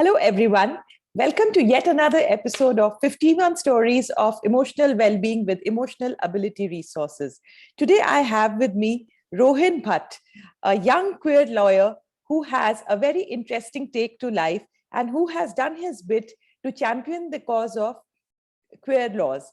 Hello, everyone. Welcome to yet another episode of 51 Stories of Emotional Wellbeing with Emotional Ability Resources. Today, I have with me Rohin Bhatt, a young queer lawyer who has a very interesting take to life and who has done his bit to champion the cause of queer laws.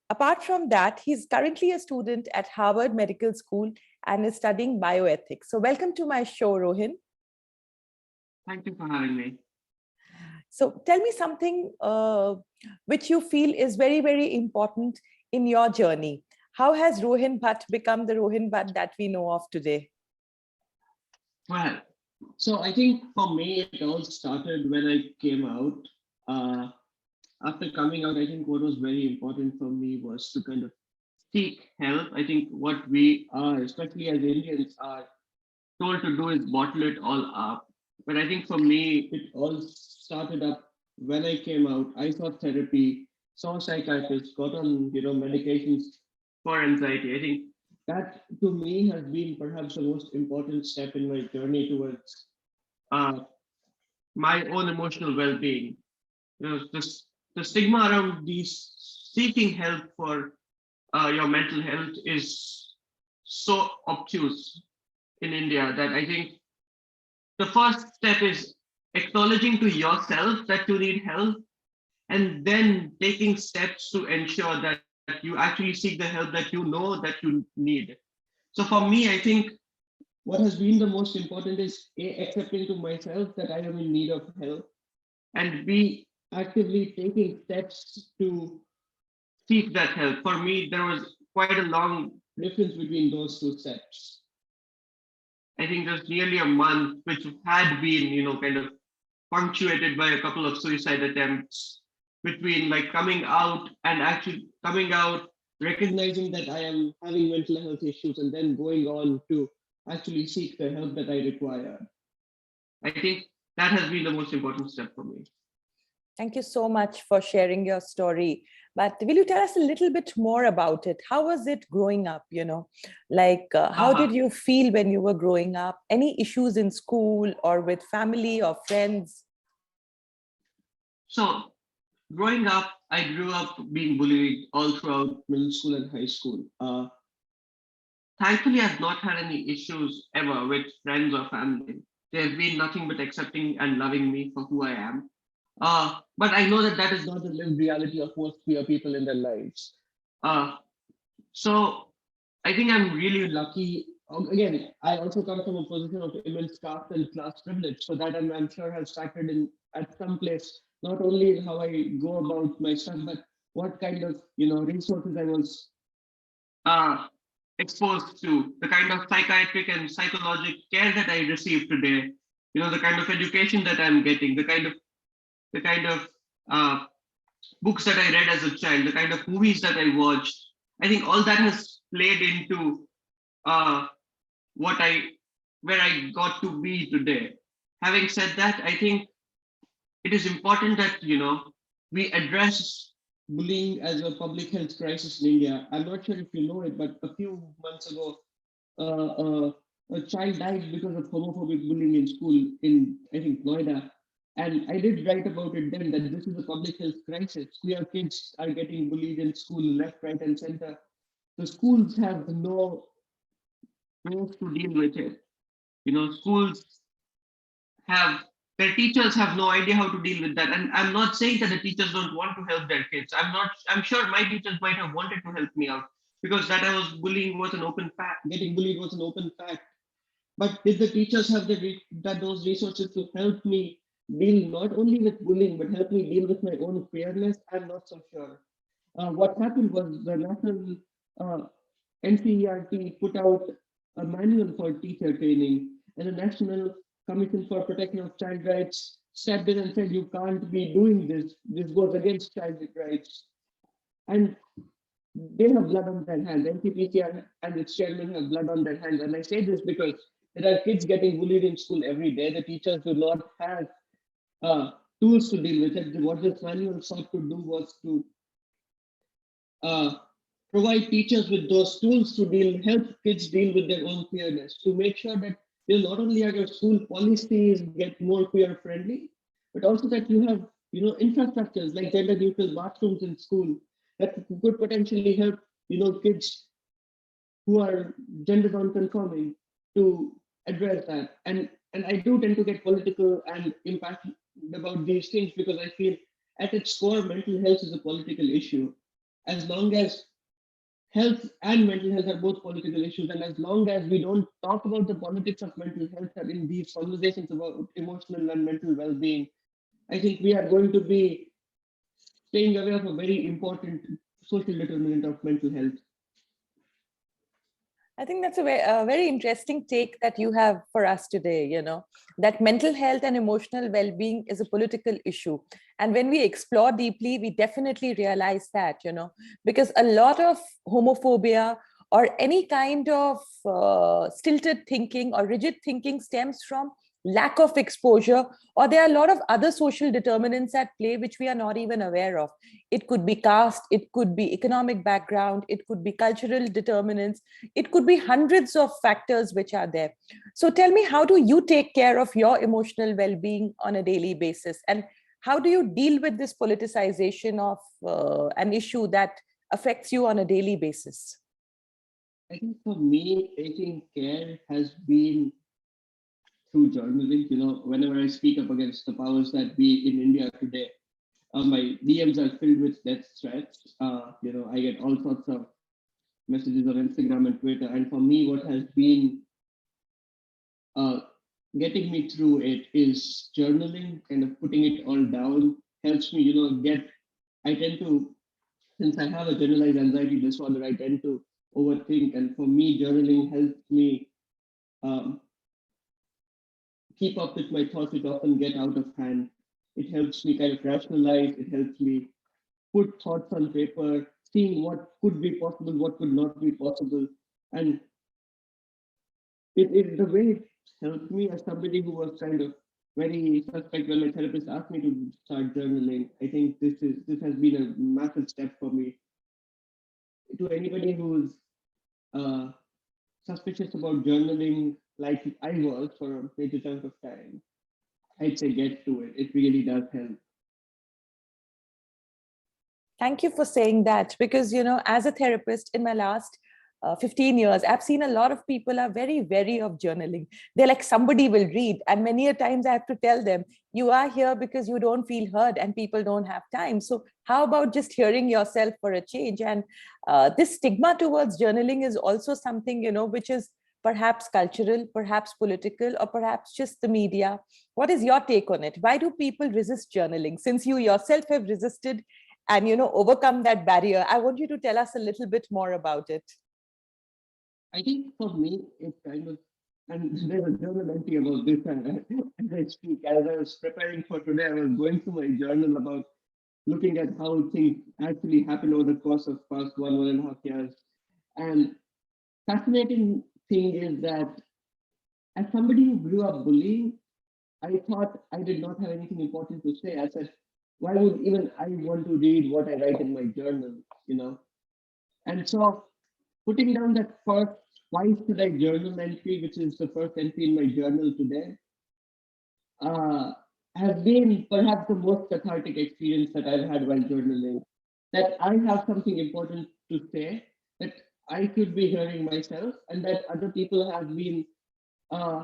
Apart from that, he's currently a student at Harvard Medical School and is studying bioethics. So, welcome to my show, Rohin. Thank you for having me. So tell me something which you feel is very, very important in your journey. How has Rohin Bhatt become the Rohin Bhatt that we know of today? Well, so I think for me, it all started when I came out. After coming out, I think what was very important for me was to kind of seek help. I think what we are, especially as Indians, are told to do is bottle it all up. But I think for me, it all started up when I came out. I saw therapy, saw psychiatrists, got on medications for anxiety. I think that to me has been perhaps the most important step in my journey towards uh, my own emotional well-being. The stigma around these seeking help for your mental health is so obtuse in India that I think the first step is acknowledging to yourself that you need help and then taking steps to ensure that you actually seek the help that you know that you need. So for me, I think what has been the most important is A, accepting to myself that I am in need of help, and B, actively taking steps to seek that help. For me, there was quite a long difference between those two steps. I think there's nearly a month, which had been, kind of punctuated by a couple of suicide attempts between like coming out and actually coming out, recognizing that I am having mental health issues, and then going on to actually seek the help that I require. I think that has been the most important step for me. Thank you so much for sharing your story. But will you tell us a little bit more about it? How was it growing up? How did you feel when you were growing up? Any issues in school or with family or friends? So, growing up, I grew up being bullied all throughout middle school and high school. Thankfully, I've not had any issues ever with friends or family. They've been nothing but accepting and loving me for who I am. But I know that that is not the lived reality of most queer people in their lives. Uh, so I think I'm really lucky. Again, I also come from a position of immense caste and class privilege, so that I'm sure has factored in at some place, not only in how I go about my stuff, but what kind of resources I was uh, exposed to, the kind of psychiatric and psychological care that I receive today, the kind of education that I'm getting, the kind of uh, books that I read as a child, the kind of movies that I watched. I think all that has played into uh, what I where I got to be today. Having said that, I think it is important that we address bullying as a public health crisis in India. I'm not sure if you know it, but a few months ago, a child died because of homophobic bullying in school in, I think, Noida. And I did write about it then that this is a public health crisis. Queer kids are getting bullied in school, left, right, and center. The schools have no ways to deal with it. Schools have their teachers have no idea how to deal with that. And I'm not saying that the teachers don't want to help their kids. I'm sure my teachers might have wanted to help me out because that I was bullying was an open fact. Getting bullied was an open fact. But did the teachers have those resources to help me deal not only with bullying, but help me deal with my own queerness? I'm not so sure. What happened was the national NCERT put out a manual for teacher training, and the National Commission for Protection of Child Rights stepped in and said, you can't be doing this. This goes against child rights. And they have blood on their hands. NCPC and its chairman have blood on their hands. And I say this because there are kids getting bullied in school every day. The teachers do not have tools to deal with it. What this manual sought to do was to uh, provide teachers with those tools to help kids deal with their own queerness, to make sure that not only are your school policies get more queer friendly, but also that you have, infrastructures like gender neutral bathrooms in school that could potentially help, kids who are gender non-conforming to address that. And I do tend to get political and impassioned about these things because I feel at its core, mental health is a political issue. As long as health and mental health are both political issues, and as long as we don't talk about the politics of mental health and in these conversations about emotional and mental well-being, I think we are going to be staying away of a very important social determinant of mental health. I think that's a very interesting take that you have for us today, that mental health and emotional well-being is a political issue. And when we explore deeply, we definitely realize that, because a lot of homophobia or any kind of stilted thinking or rigid thinking stems from lack of exposure, or there are a lot of other social determinants at play which we are not even aware of. It could be caste, it could be economic background, it could be cultural determinants, it could be hundreds of factors which are there. So tell me, how do you take care of your emotional well-being on a daily basis, and how do you deal with this politicization of an issue that affects you on a daily basis? I think for me, taking care has been through journaling. Whenever I speak up against the powers that be in India today, my DMs are filled with death threats. I get all sorts of messages on Instagram and Twitter. And for me, what has been uh, getting me through it is journaling, kind of putting it all down, helps me, I tend to, since I have a generalized anxiety disorder, I tend to overthink. And for me, journaling helps me um, keep up with my thoughts, which often get out of hand. It helps me kind of rationalize, it helps me put thoughts on paper, seeing what could be possible, what could not be possible. And the way it helped me as somebody who was kind of very suspect when my therapist asked me to start journaling. I think this has been a massive step for me. To anybody who's uh, suspicious about journaling, like I was for a major chunk of time, I'd say get to it. It really does help. Thank you for saying that, because, as a therapist in my last 15 years, I've seen a lot of people are very wary of journaling. They're like, somebody will read. And many a times I have to tell them, you are here because you don't feel heard and people don't have time. So how about just hearing yourself for a change? And this stigma towards journaling is also something, which is perhaps cultural, perhaps political, or perhaps just the media. What is your take on it? Why do people resist journaling? Since you yourself have resisted and overcome that barrier, I want you to tell us a little bit more about it. I think for me, it's kind of, and there's a journal entry about this as I speak. As I was preparing for today, I was going through my journal about looking at how things actually happened over the course of past 1.5 years. And fascinating thing is that as somebody who grew up bullying, I thought I did not have anything important to say. I said, why would even I want to read what I write in my journal? And so putting down that first, why should I journal entry, which is the first entry in my journal today, uh, has been perhaps the most cathartic experience that I've had while journaling. That I have something important to say, that I could be hearing myself, and that other people have been, uh,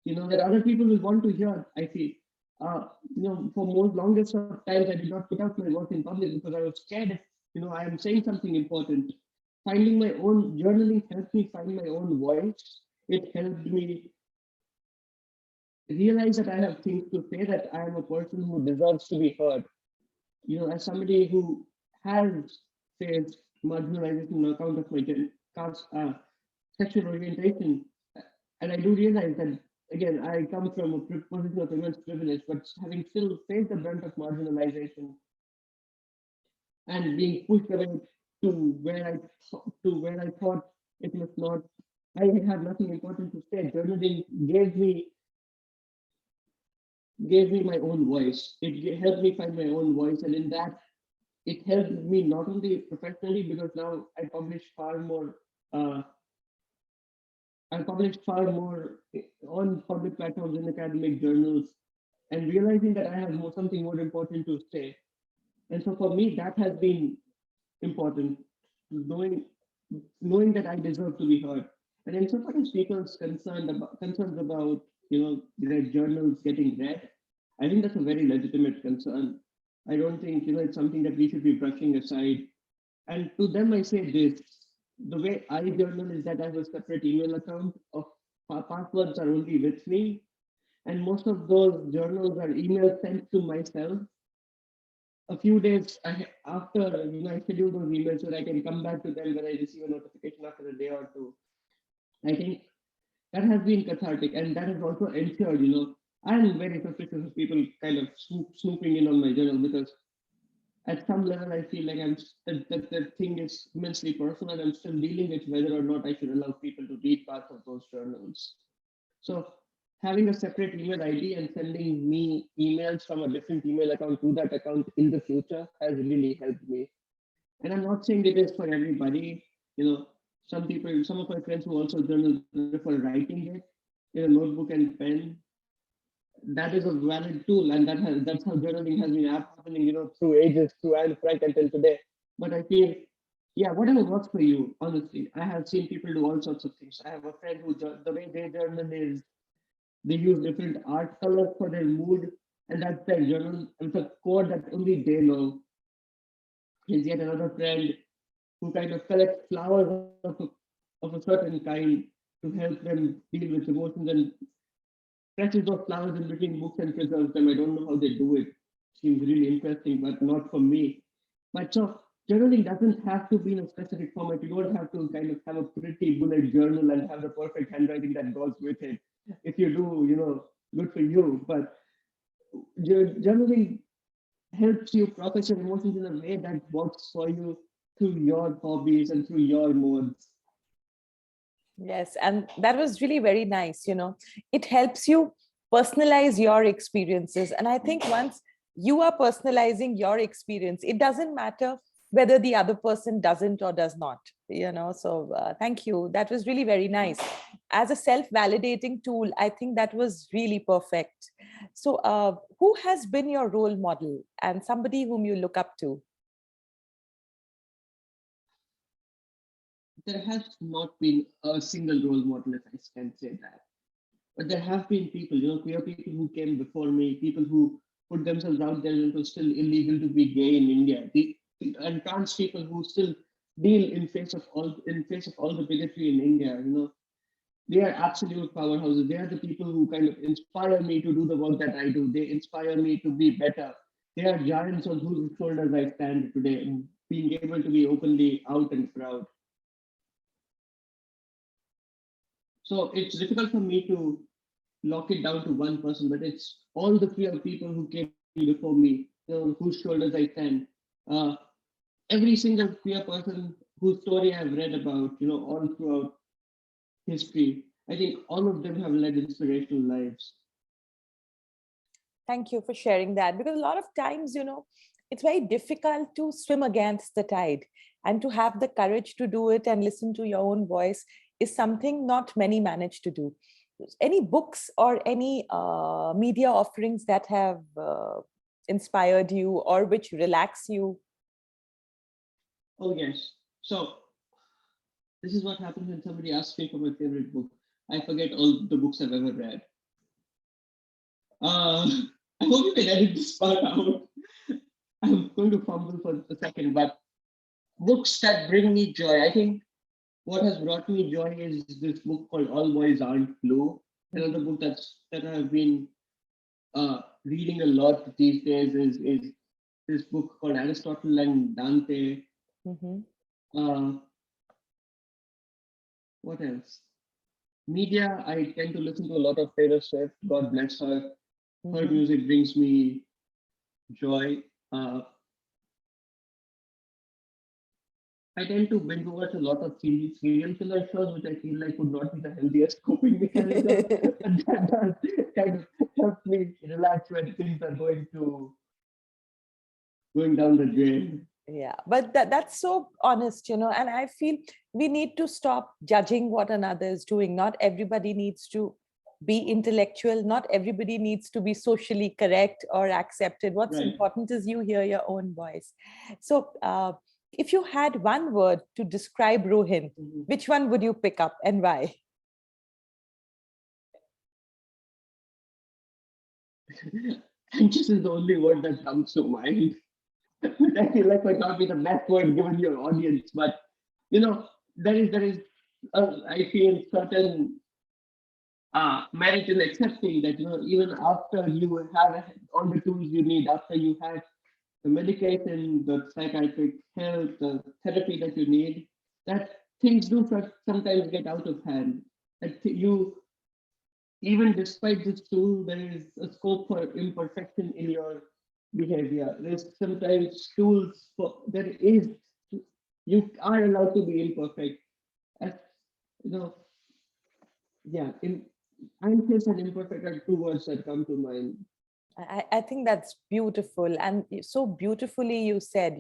that other people will want to hear. I feel, for most longest of times, I did not put out my work in public because I was scared. I am saying something important. Finding my own journaling helped me find my own voice. It helped me realize that I have things to say, that I am a person who deserves to be heard. As somebody who has faced marginalization on account of my caste, sexual orientation, and I do realize that, again, I come from a position of immense privilege, but having still faced the brunt of marginalization and being pushed away to where I thought it was not, I have nothing important to say. Journaling gave me my own voice. It helped me find my own voice, and in that, it helped me not only professionally, because now I publish far more. I publish far more on public platforms in academic journals, and realizing that I have something more important to say. And so for me, that has been important, knowing knowing that I deserve to be heard. And insofar as people's concerns about their journals getting read, I think that's a very legitimate concern. I don't think it's something that we should be brushing aside. And to them, I say this: the way I journal is that I have a separate email account. Of passwords are only with me, and most of those journals are emails sent to myself a few days after I schedule those emails so that I can come back to them when I receive a notification after a day or two. I think that has been cathartic, and that has also ensured, I'm very suspicious of people kind of snooping in on my journal, because at some level I feel like that thing is immensely personal, and I'm still dealing with whether or not I should allow people to read parts of those journals. So having a separate email ID and sending me emails from a different email account to that account in the future has really helped me. And I'm not saying it is for everybody. Some of my friends who also journal prefer writing it in a notebook and pen. That is a valid tool, and that's how journaling has been happening, through ages, through Anne Frank until today. But I feel, yeah, whatever works for you. Honestly, I have seen people do all sorts of things. I have a friend who the way they journal is they use different art colors for their mood, and that's their journal. It's a code that only they know. Here's yet another friend who kind of collects flowers of a certain kind to help them deal with emotions, and stretches those flowers in between books and preserves them. I don't know how they do it. Seems really interesting, but not for me. But so journaling doesn't have to be in a specific format. You don't have to kind of have a pretty bullet journal and have the perfect handwriting that goes with it. If you do, good for you. But journaling helps you process your emotions in a way that works for you through your hobbies and through your modes. Yes, and that was really very nice. It helps you personalize your experiences. And I think once you are personalizing your experience, it doesn't matter whether the other person doesn't or does not. So thank you. That was really very nice. As a self-validating tool, I think that was really perfect. So who has been your role model and somebody whom you look up to? There has not been a single role model, if I can say that. But there have been people, queer people who came before me, people who put themselves out there, and it was still illegal to be gay in India, and trans people who still deal in face of all the bigotry in India. They are absolute powerhouses. They are the people who kind of inspire me to do the work that I do. They inspire me to be better. They are giants on whose shoulders I stand today, and being able to be openly out and proud. So it's difficult for me to lock it down to one person, but it's all the queer people who came before me, whose shoulders I stand. Uh, every single queer person whose story I've read about, all throughout history, I think all of them have led inspirational lives. Thank you for sharing that, because a lot of times, it's very difficult to swim against the tide, and to have the courage to do it and listen to your own voice is something not many manage to do. Any books or any media offerings that have inspired you or which relax you? Oh, yes. So this is what happens when somebody asks me for my favorite book. I forget all the books I've ever read. I hope you can edit this part out. I'm going to fumble for a second, but books that bring me joy. I think what has brought me joy is this book called All Boys Aren't Blue. Another book that I've been reading a lot these days is this book called Aristotle and Dante. Mm-hmm. What else? Media, I tend to listen to a lot of Taylor Swift. God bless her. Her music brings me joy. I tend to binge watch a lot of serial killer shows, which I feel like would not be the healthiest coping mechanism. And that does kind of help me relax when things are going down the drain. Yeah, but that's so honest, and I feel we need to stop judging what another is doing. Not everybody needs to be intellectual. Not everybody needs to be socially correct or accepted. What's Right. important is you hear your own voice. So if you had one word to describe Rohin, which one would you pick up and why? Anxious is the only word that comes to mind. I feel like might not be the best word given your audience, but you know, there is I feel certain merit in accepting that, even after you have all the tools you need, after you have the medication, the psychiatric help, the therapy that you need, that things do sometimes get out of hand. That you, even despite this tool, there is a scope for imperfection in your behavior. There's sometimes tools for there is you are allowed to be imperfect. As you know, yeah, anxious and imperfect are two words that come to mind. I think that's beautiful, and so beautifully you said,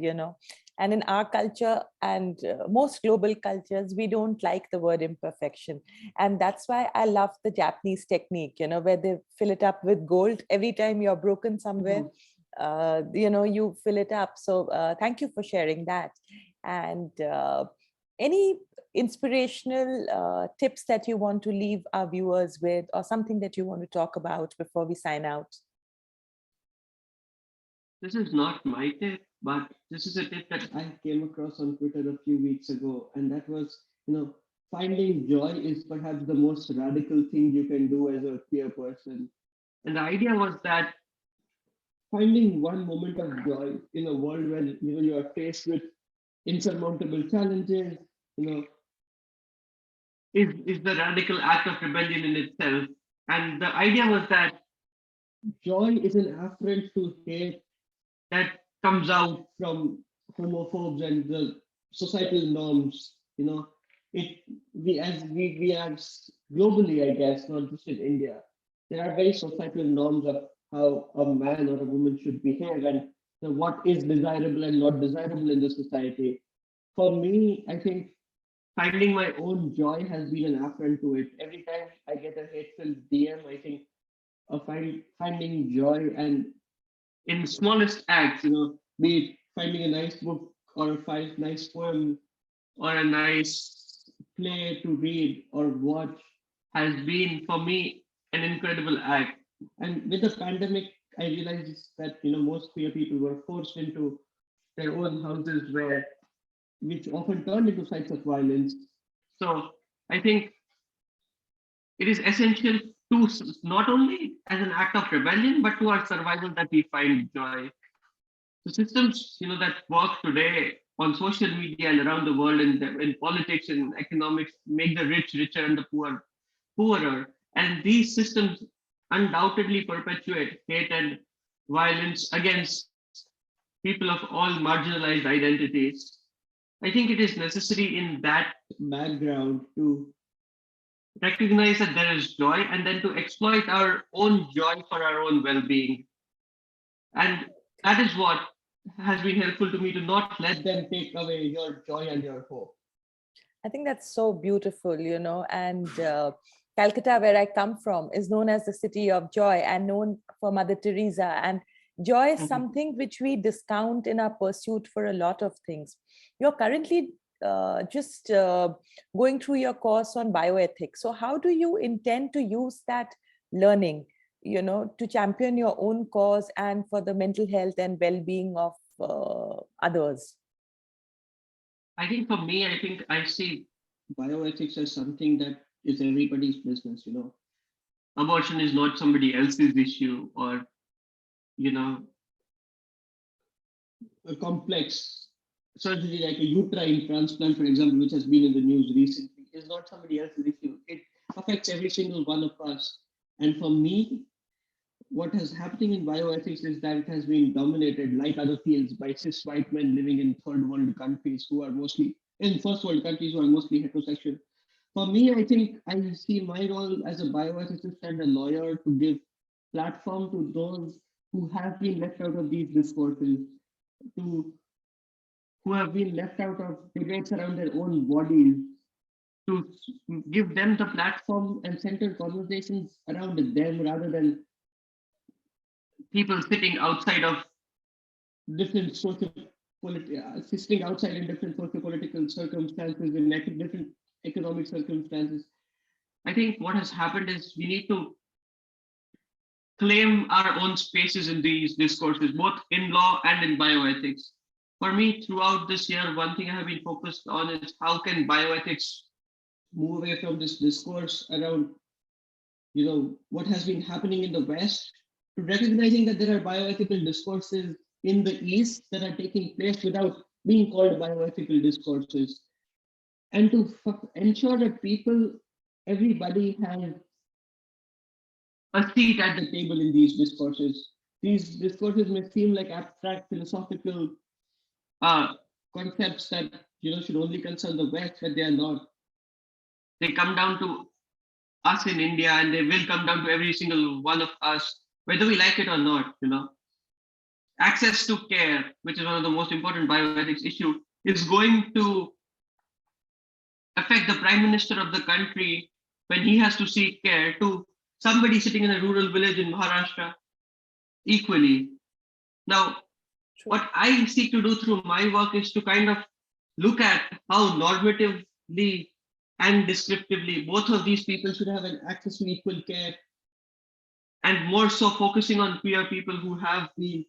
and in our culture and most global cultures, we don't like the word imperfection. And that's why I love the Japanese technique, where they fill it up with gold. Every time you're broken somewhere, you fill it up. So thank you for sharing that. And any inspirational tips that you want to leave our viewers with, or something that you want to talk about before we sign out? This is not my tip, but this is a tip that I came across on Twitter a few weeks ago, and that was, finding joy is perhaps the most radical thing you can do as a queer person. And the idea was that finding one moment of joy in a world where you are faced with insurmountable challenges, you know, is the radical act of rebellion in itself. And the idea was that joy is an afferent to hate that comes out from homophobes and the societal norms. It we are globally, I guess, not just in India. There are very societal norms of how a man or a woman should behave and what is desirable and not desirable in the society. For me, I think finding my own joy has been an affront to it. Every time I get a hateful DM, I think of finding joy and in smallest acts, be it finding a nice book or a nice poem or a nice play to read or watch has been for me an incredible act. And with the pandemic, I realized that most queer people were forced into their own houses which often turned into sites of violence. So I think it is essential to not only as an act of rebellion, but to our survival that we find joy. The systems, that work today on social media and around the world in politics and economics make the rich richer and the poor poorer. And these systems undoubtedly perpetuate hate and violence against people of all marginalized identities. I think it is necessary in that background to recognize that there is joy and then to exploit our own joy for our own well-being. And that is what has been helpful to me, to not let them take away your joy and your hope. I think that's so beautiful, and Calcutta, where I come from, is known as the city of joy and known for Mother Teresa. And joy is something which we discount in our pursuit for a lot of things. You're currently just going through your course on bioethics. So how do you intend to use that learning, to champion your own cause and for the mental health and well-being of others? I think for me, I see bioethics as something that is everybody's business. Abortion is not somebody else's issue, or a complex surgery like a uterine transplant, for example, which has been in the news recently, is not somebody else's issue. It affects every single one of us. And for me, what is happening in bioethics is that it has been dominated, like other fields, by cis white men living in third world countries who are mostly in first world countries who are mostly heterosexual. For me, I think I see my role as a bioethicist and a lawyer to give platform to those who have been left out of these discourses, to who have been left out of debates around their own bodies, to give them the platform and center conversations around them rather than people sitting outside of different sitting outside in different socio-political circumstances, in different economic circumstances. I think what has happened is we need to claim our own spaces in these discourses, both in law and in bioethics. For me, throughout this year, one thing I have been focused on is how can bioethics move away from this discourse around, what has been happening in the West, to recognizing that there are bioethical discourses in the East that are taking place without being called bioethical discourses, and to ensure that everybody has a seat at the table in these discourses. These discourses may seem like abstract philosophical concepts that should only concern the West, but they are not. They come down to us in India, and they will come down to every single one of us, whether we like it or not. Access to care, which is one of the most important bioethics issue, is going to affect the prime minister of the country when he has to seek care to somebody sitting in a rural village in Maharashtra equally. Now, what I seek to do through my work is to kind of look at how normatively and descriptively both of these people should have an access to equal care, and more so focusing on queer people who have been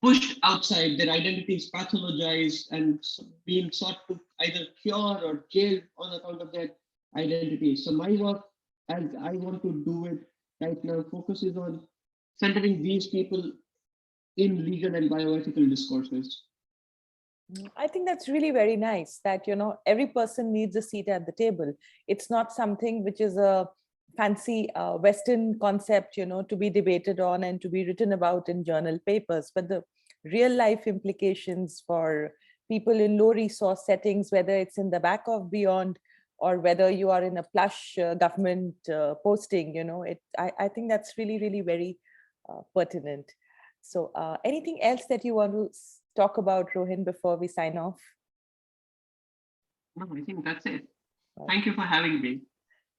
pushed outside, their identities pathologized, and being sought to either cure or jail on account of their identity. So my work, as I want to do it right now, focuses on centering these people in legal and bioethical discourses. I think that's really very nice that, every person needs a seat at the table. It's not something which is a fancy Western concept, to be debated on and to be written about in journal papers, but the real life implications for people in low resource settings, whether it's in the back of Beyond or whether you are in a plush government posting, I think that's really, really very pertinent. So anything else that you want to talk about, Rohin, before we sign off? No, I think that's it. Thank you for having me.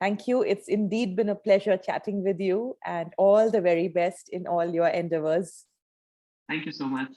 Thank you. It's indeed been a pleasure chatting with you, and all the very best in all your endeavors. Thank you so much.